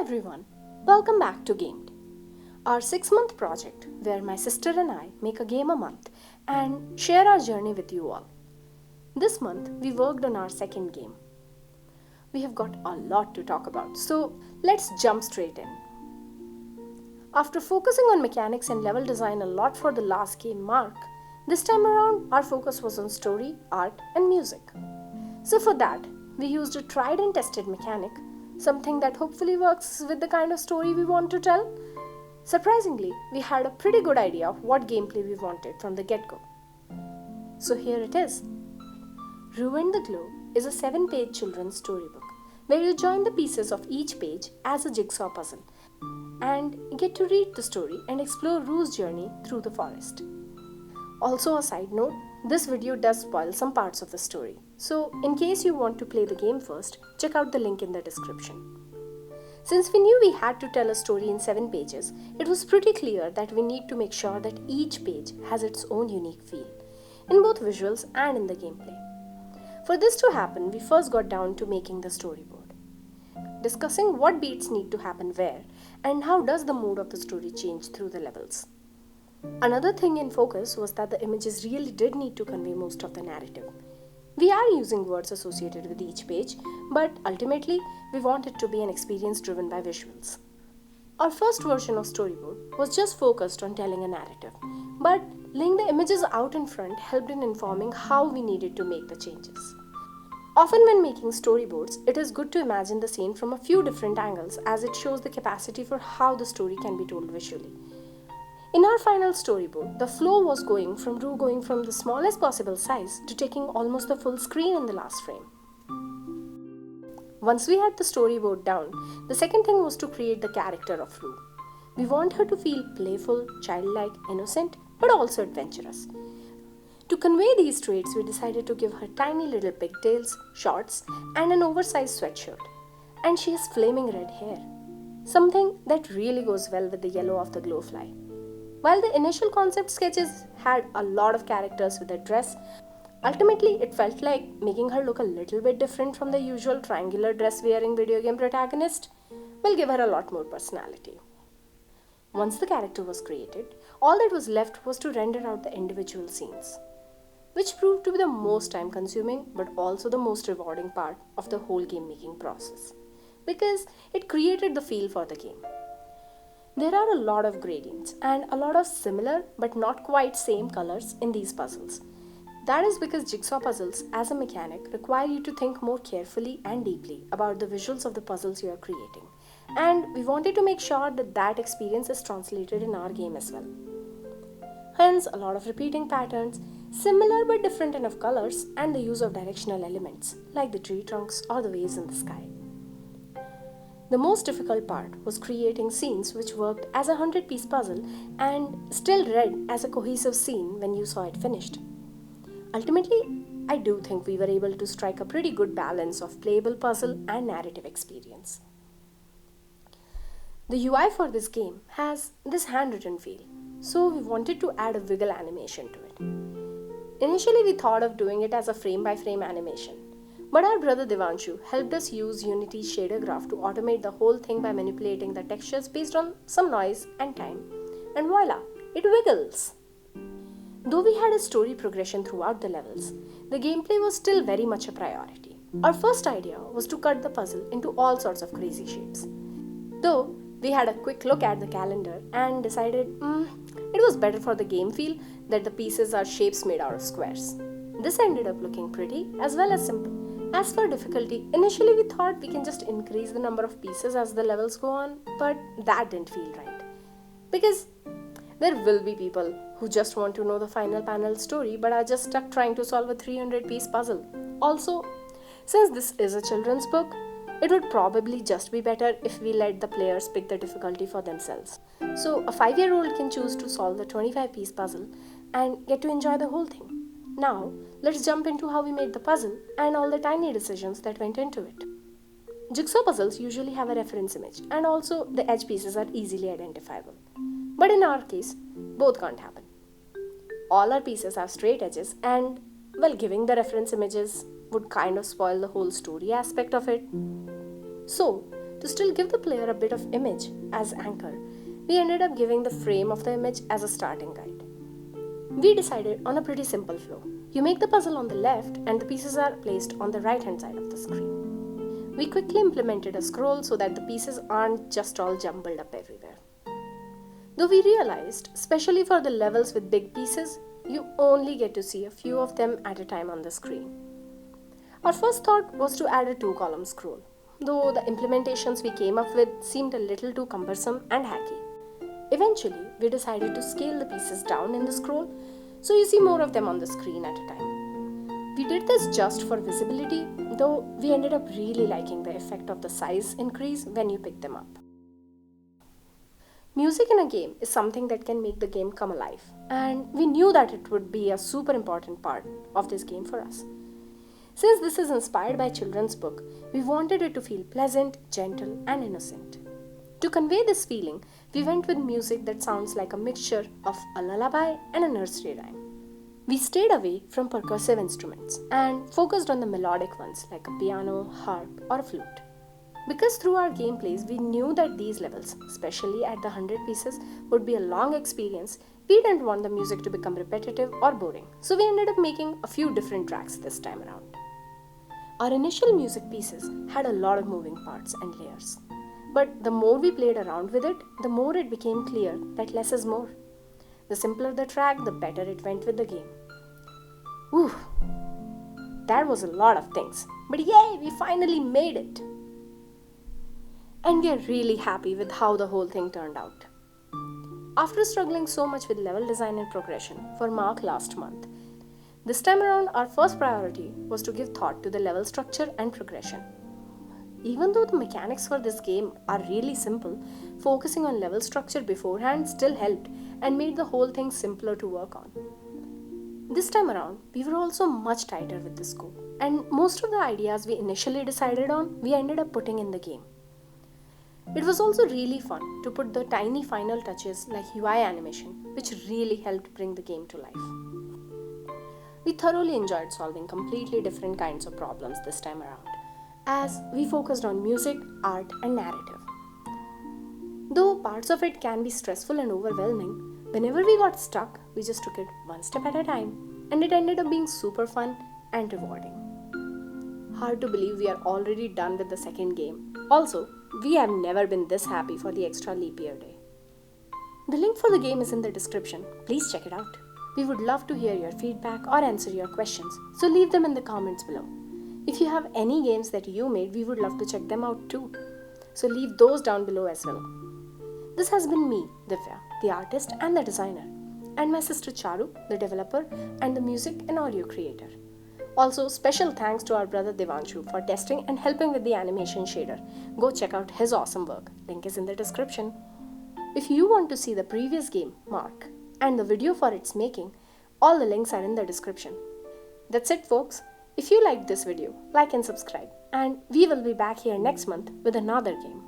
everyone, welcome back to Gamed, our 6-month project where my sister and I make a game a month and share our journey with you all. This month we worked on our second game. We have got a lot to talk about, so let's jump straight in. After focusing on mechanics and level design a lot for the last game Mark, this time around our focus was on story, art and music. So for that, we used a tried and tested mechanic, something that hopefully works with the kind of story we want to tell. Surprisingly, we had a pretty good idea of what gameplay we wanted from the get-go. So here it is. Ruined the Glow is a 7-page children's storybook where you join the pieces of each page as a jigsaw puzzle and get to read the story and explore Rue's journey through the forest. Also a side note, this video does spoil some parts of the story. So in case you want to play the game first, check out the link in the description. Since we knew we had to tell a story in 7 pages, it was pretty clear that we need to make sure that each page has its own unique feel, in both visuals and in the gameplay. For this to happen, we first got down to making the storyboard, discussing what beats need to happen where, and how does the mood of the story change through the levels. Another thing in focus was that the images really did need to convey most of the narrative. We are using words associated with each page, but ultimately, we want it to be an experience driven by visuals. Our first version of storyboard was just focused on telling a narrative, but laying the images out in front helped in informing how we needed to make the changes. Often when making storyboards, it is good to imagine the scene from a few different angles as it shows the capacity for how the story can be told visually. In our final storyboard, the flow was going from the smallest possible size to taking almost the full screen in the last frame. Once we had the storyboard down, the second thing was to create the character of Rue. We want her to feel playful, childlike, innocent, but also adventurous. To convey these traits, we decided to give her tiny little pigtails, shorts, and an oversized sweatshirt. And she has flaming red hair, something that really goes well with the yellow of the glowfly. While the initial concept sketches had a lot of characters with her dress, ultimately it felt like making her look a little bit different from the usual triangular dress-wearing video game protagonist will give her a lot more personality. Once the character was created, all that was left was to render out the individual scenes, which proved to be the most time-consuming but also the most rewarding part of the whole game-making process, because it created the feel for the game. There are a lot of gradients and a lot of similar but not quite same colors in these puzzles. That is because jigsaw puzzles as a mechanic require you to think more carefully and deeply about the visuals of the puzzles you are creating. And we wanted to make sure that that experience is translated in our game as well. Hence, a lot of repeating patterns, similar but different enough colors, and the use of directional elements like the tree trunks or the waves in the sky. The most difficult part was creating scenes which worked as a 100-piece puzzle and still read as a cohesive scene when you saw it finished. Ultimately, I do think we were able to strike a pretty good balance of playable puzzle and narrative experience. The UI for this game has this handwritten feel, so we wanted to add a wiggle animation to it. Initially, we thought of doing it as a frame-by-frame animation, but our brother Devanshu helped us use Unity's shader graph to automate the whole thing by manipulating the textures based on some noise and time, and voila, it wiggles! Though we had a story progression throughout the levels, the gameplay was still very much a priority. Our first idea was to cut the puzzle into all sorts of crazy shapes. Though we had a quick look at the calendar and decided it was better for the game feel that the pieces are shapes made out of squares. This ended up looking pretty as well as simple. As for difficulty, initially we thought we can just increase the number of pieces as the levels go on, but that didn't feel right. Because there will be people who just want to know the final panel story but are just stuck trying to solve a 300-piece puzzle. Also, since this is a children's book, it would probably just be better if we let the players pick the difficulty for themselves. So a 5-year-old can choose to solve the 25-piece puzzle and get to enjoy the whole thing. Now, let's jump into how we made the puzzle and all the tiny decisions that went into it. Jigsaw puzzles usually have a reference image and also the edge pieces are easily identifiable. But in our case, both can't happen. All our pieces have straight edges and, well, giving the reference images would kind of spoil the whole story aspect of it. So, to still give the player a bit of image as anchor, we ended up giving the frame of the image as a starting guide. We decided on a pretty simple flow. You make the puzzle on the left and the pieces are placed on the right hand side of the screen. We quickly implemented a scroll so that the pieces aren't just all jumbled up everywhere. Though we realized, especially for the levels with big pieces, you only get to see a few of them at a time on the screen. Our first thought was to add a 2-column scroll, though the implementations we came up with seemed a little too cumbersome and hacky. Eventually, we decided to scale the pieces down in the scroll so you see more of them on the screen at a time. We did this just for visibility, though we ended up really liking the effect of the size increase when you pick them up. Music in a game is something that can make the game come alive, and we knew that it would be a super important part of this game for us. Since this is inspired by a children's book, we wanted it to feel pleasant, gentle, and innocent. To convey this feeling, we went with music that sounds like a mixture of a lullaby and a nursery rhyme. We stayed away from percussive instruments and focused on the melodic ones like a piano, harp, or a flute. Because through our gameplays, we knew that these levels, especially at the 100 pieces, would be a long experience, we didn't want the music to become repetitive or boring, so we ended up making a few different tracks this time around. Our initial music pieces had a lot of moving parts and layers. But the more we played around with it, the more it became clear that less is more. The simpler the track, the better it went with the game. Whew, that was a lot of things. But yay, we finally made it! And we are really happy with how the whole thing turned out. After struggling so much with level design and progression for Mark last month, this time around our first priority was to give thought to the level structure and progression. Even though the mechanics for this game are really simple, focusing on level structure beforehand still helped and made the whole thing simpler to work on. This time around, we were also much tighter with the scope, and most of the ideas we initially decided on, we ended up putting in the game. It was also really fun to put the tiny final touches like UI animation, which really helped bring the game to life. We thoroughly enjoyed solving completely different kinds of problems this time around, as we focused on music, art, and narrative. Though parts of it can be stressful and overwhelming, whenever we got stuck, we just took it one step at a time, and it ended up being super fun and rewarding. Hard to believe we are already done with the second game. Also, we have never been this happy for the extra leap year day. The link for the game is in the description. Please check it out. We would love to hear your feedback or answer your questions, so leave them in the comments below. If you have any games that you made, we would love to check them out too. So leave those down below as well. This has been me, Divya, the artist and the designer, and my sister Charu, the developer and the music and audio creator. Also, special thanks to our brother Devanshu for testing and helping with the animation shader. Go check out his awesome work. Link is in the description. If you want to see the previous game, Mark, and the video for its making, all the links are in the description. That's it, folks. If you liked this video, like and subscribe, and we will be back here next month with another game.